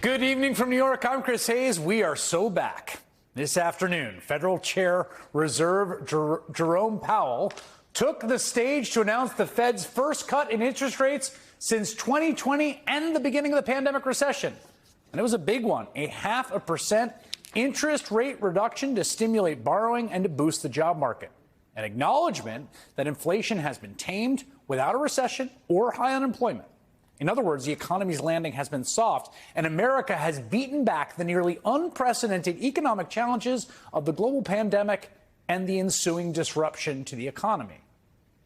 Good evening from New York. I'm Chris Hayes. We are so back. This afternoon, Federal Chair Reserve Jerome Powell took the stage to announce the Fed's first cut in interest rates since 2020 and the beginning of the pandemic recession. And it was a big one, a 0.5% interest rate reduction to stimulate borrowing and to boost the job market. An acknowledgement that inflation has been tamed without a recession or high unemployment. In other words, the economy's landing has been soft, and America has beaten back the nearly unprecedented economic challenges of the global pandemic and the ensuing disruption to the economy.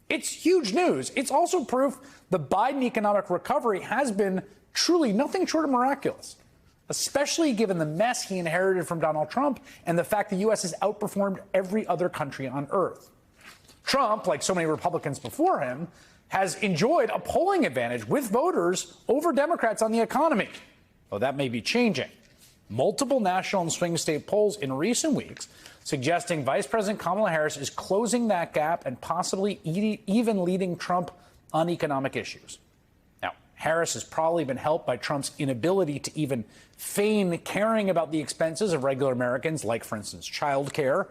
It's huge news. It's also proof the Biden economic recovery has been truly nothing short of miraculous, especially given the mess he inherited from Donald Trump and the fact the U.S. has outperformed every other country on earth. Trump, like so many Republicans before him, has enjoyed a polling advantage with voters over Democrats on the economy. Though that may be changing. Multiple national and swing state polls in recent weeks suggesting Vice President Kamala Harris is closing that gap and possibly even leading Trump on economic issues. Now, Harris has probably been helped by Trump's inability to even feign caring about the expenses of regular Americans, like, for instance, child care,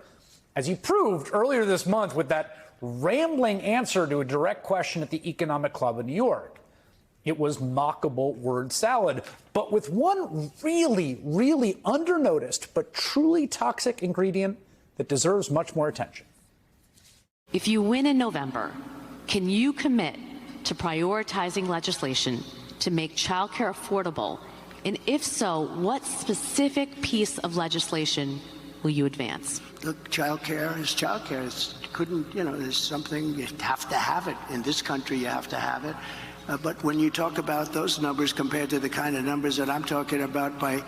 as he proved earlier this month with that rambling answer to a direct question at the Economic Club of New York. It was mockable word salad, but with one really, really undernoticed but truly toxic ingredient that deserves much more attention. If you win in November, can you commit to prioritizing legislation to make childcare affordable? And if so, what specific piece of legislation will you advance? Look, childcare is childcare. There's something, you have to have it. In this country, you have to have it. But when you talk about those numbers compared to the kind of numbers that I'm talking about by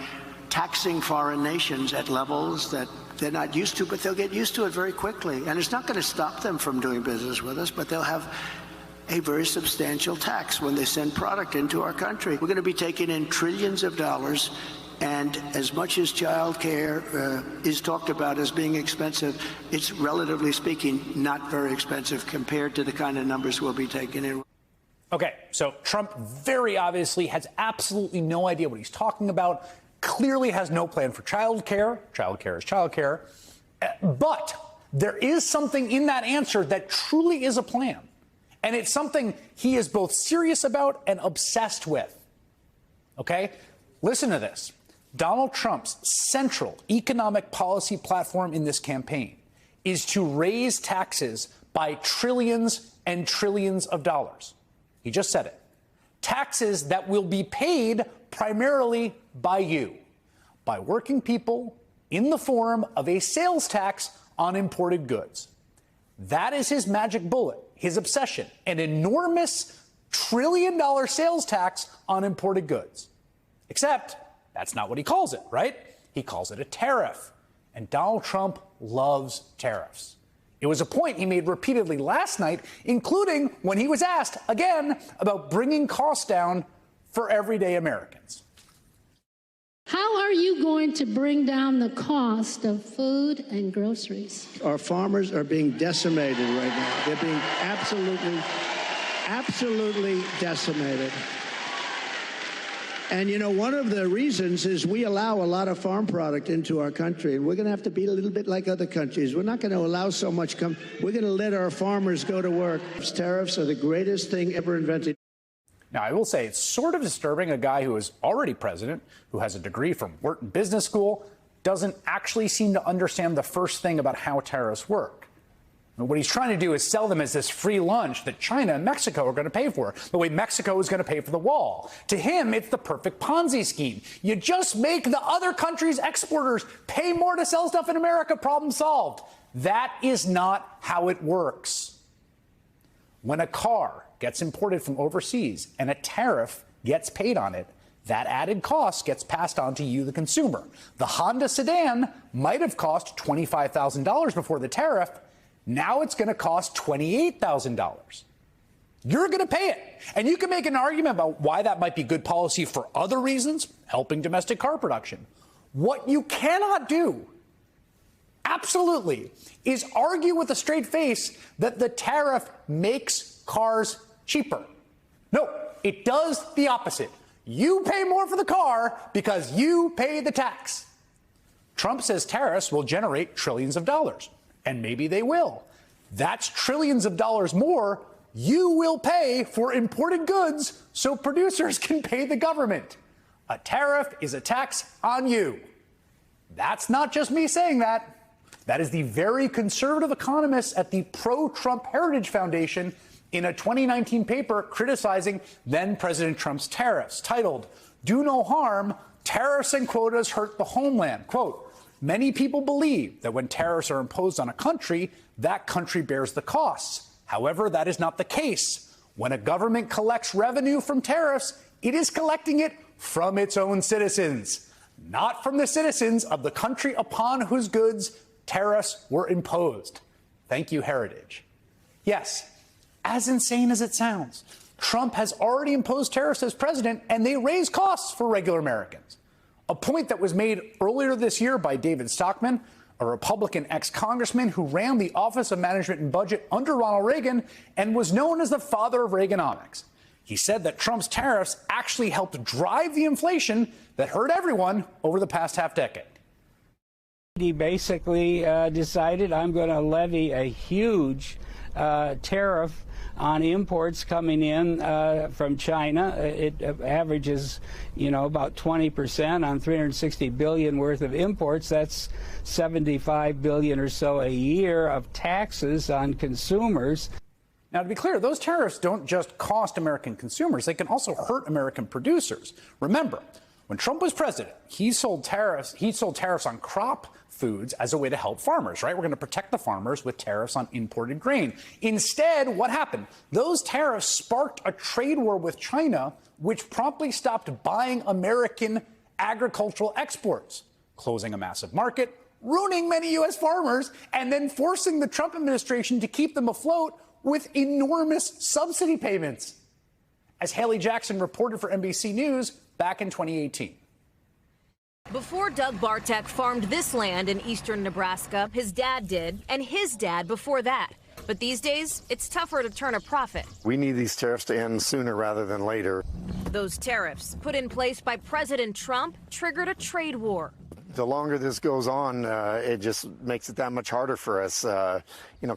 taxing foreign nations at levels that they're not used to, but they'll get used to it very quickly. And it's not going to stop them from doing business with us, but they'll have a very substantial tax when they send product into our country. We're going to be taking in trillions of dollars. And as much as child care is talked about as being expensive, it's relatively speaking not very expensive compared to the kind of numbers we'll be taking in. Okay, so Trump very obviously has absolutely no idea what he's talking about, clearly has no plan for child care. Child care is child care. But there is something in that answer that truly is a plan. And it's something he is both serious about and obsessed with. Okay, listen to this. Donald Trump's central economic policy platform in this campaign is to raise taxes by trillions and trillions of dollars. He just said it. Taxes that will be paid primarily by you, by working people, in the form of a sales tax on imported goods. That is his magic bullet, his obsession, an enormous trillion-dollar sales tax on imported goods. Except that's not what he calls it, right? He calls it a tariff. And Donald Trump loves tariffs. It was a point he made repeatedly last night, including when he was asked again about bringing costs down for everyday Americans. How are you going to bring down the cost of food and groceries? Our farmers are being decimated right now. They're being absolutely decimated. And, one of the reasons is we allow a lot of farm product into our country, and we're going to have to be a little bit like other countries. We're not going to allow so much we're going to let our farmers go to work. Tariffs are the greatest thing ever invented. Now, I will say it's sort of disturbing a guy who is already president, who has a degree from Wharton Business School, doesn't actually seem to understand the first thing about how tariffs work. What he's trying to do is sell them as this free lunch that China and Mexico are going to pay for, the way Mexico is going to pay for the wall. To him, it's the perfect Ponzi scheme. You just make the other countries' exporters pay more to sell stuff in America, problem solved. That is not how it works. When a car gets imported from overseas and a tariff gets paid on it, that added cost gets passed on to you, the consumer. The Honda sedan might have cost $25,000 before the tariff. Now it's going to cost $28,000. You're going to pay it. And you can make an argument about why that might be good policy for other reasons, helping domestic car production. What you cannot do, absolutely, is argue with a straight face that the tariff makes cars cheaper. No, it does the opposite. You pay more for the car because you pay the tax. Trump says tariffs will generate trillions of dollars, and maybe they will. That's trillions of dollars more you will pay for imported goods so producers can pay the government. A tariff is a tax on you. That's not just me saying that. That is the very conservative economists at the pro-Trump Heritage Foundation in a 2019 paper criticizing then-President Trump's tariffs, titled, "Do No Harm, Tariffs and Quotas Hurt the Homeland." Quote, "Many people believe that when tariffs are imposed on a country, that country bears the costs. However, that is not the case. When a government collects revenue from tariffs, it is collecting it from its own citizens, not from the citizens of the country upon whose goods tariffs were imposed." Thank you, Heritage. Yes, as insane as it sounds, Trump has already imposed tariffs as president, and they raise costs for regular Americans. A point that was made earlier this year by David Stockman, a Republican ex-congressman who ran the Office of Management and Budget under Ronald Reagan and was known as the father of Reaganomics. He said that Trump's tariffs actually helped drive the inflation that hurt everyone over the past half decade. He basically decided, I'm going to levy a huge tariff on imports coming in from China. It averages, about 20% on 360 billion worth of imports. That's 75 billion or so a year of taxes on consumers. Now, to be clear, those tariffs don't just cost American consumers. They can also hurt American producers. Remember, when Trump was president, he sold tariffs on crop foods as a way to help farmers, right? We're going to protect the farmers with tariffs on imported grain. Instead, what happened? Those tariffs sparked a trade war with China, which promptly stopped buying American agricultural exports, closing a massive market, ruining many U.S. farmers, and then forcing the Trump administration to keep them afloat with enormous subsidy payments, as Haley Jackson reported for NBC News back in 2018. Before Doug Bartek farmed this land in eastern Nebraska, his dad did, and his dad before that. But these days, it's tougher to turn a profit. We need these tariffs to end sooner rather than later. Those tariffs, put in place by President Trump, triggered a trade war. The longer this goes on, it just makes it that much harder for us.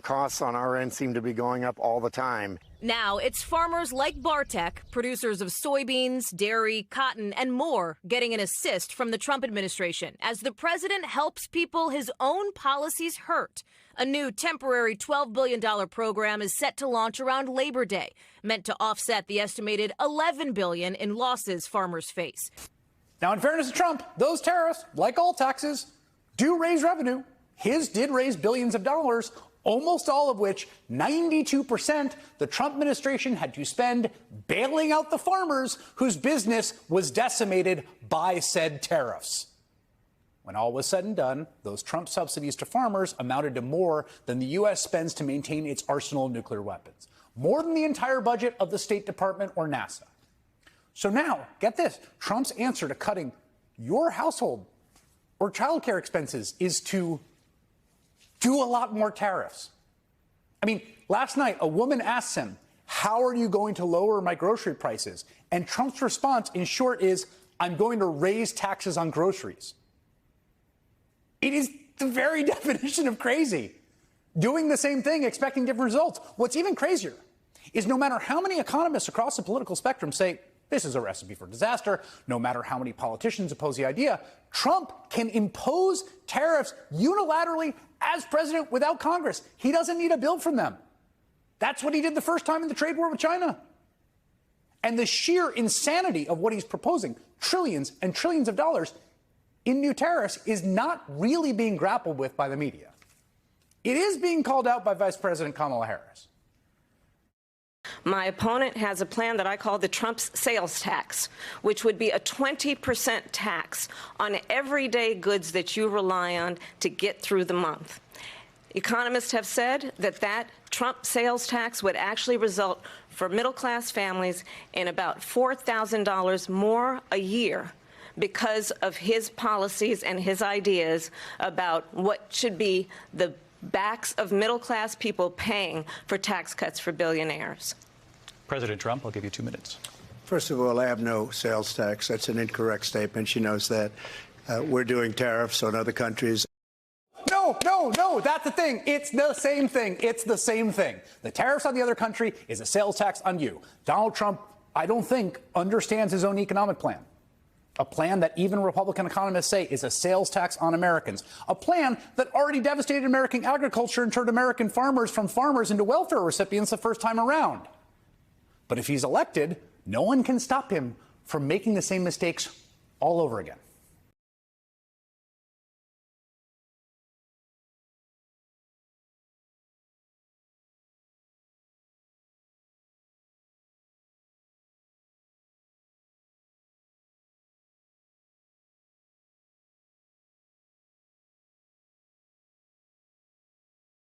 Costs on our end seem to be going up all the time. Now it's farmers like Bartek, producers of soybeans, dairy, cotton, and more, getting an assist from the Trump administration as the president helps people his own policies hurt. A new temporary $12 billion program is set to launch around Labor Day, meant to offset the estimated $11 billion in losses farmers face. Now, in fairness to Trump, those tariffs, like all taxes, do raise revenue. His did raise billions of dollars, almost all of which, 92%, the Trump administration had to spend bailing out the farmers whose business was decimated by said tariffs. When all was said and done, those Trump subsidies to farmers amounted to more than the U.S. spends to maintain its arsenal of nuclear weapons, more than the entire budget of the State Department or NASA. So now, get this, Trump's answer to cutting your household or childcare expenses is to do a lot more tariffs. I mean, last night, a woman asked him, "How are you going to lower my grocery prices?" And Trump's response, in short, is, "I'm going to raise taxes on groceries." It is the very definition of crazy. Doing the same thing, expecting different results. What's even crazier is no matter how many economists across the political spectrum say, this is a recipe for disaster, no matter how many politicians oppose the idea, Trump can impose tariffs unilaterally as president without Congress. He doesn't need a bill from them. That's what he did the first time in the trade war with China. And the sheer insanity of what he's proposing, trillions and trillions of dollars in new tariffs, is not really being grappled with by the media. It is being called out by Vice President Kamala Harris. My opponent has a plan that I call the Trump's sales tax, which would be a 20% tax on everyday goods that you rely on to get through the month. Economists have said that that Trump sales tax would actually result for middle-class families in about $4,000 more a year because of his policies and his ideas about what should be the backs of middle-class people paying for tax cuts for billionaires. President Trump, I'll give you 2 minutes. First of all, I have no sales tax. That's an incorrect statement. She knows that. We're doing tariffs on other countries. No, that's the thing. It's the same thing. It's the same thing. The tariffs on the other country is a sales tax on you. Donald Trump, I don't think, understands his own economic plan. A plan that even Republican economists say is a sales tax on Americans. A plan that already devastated American agriculture and turned American farmers from farmers into welfare recipients the first time around. But if he's elected, no one can stop him from making the same mistakes all over again.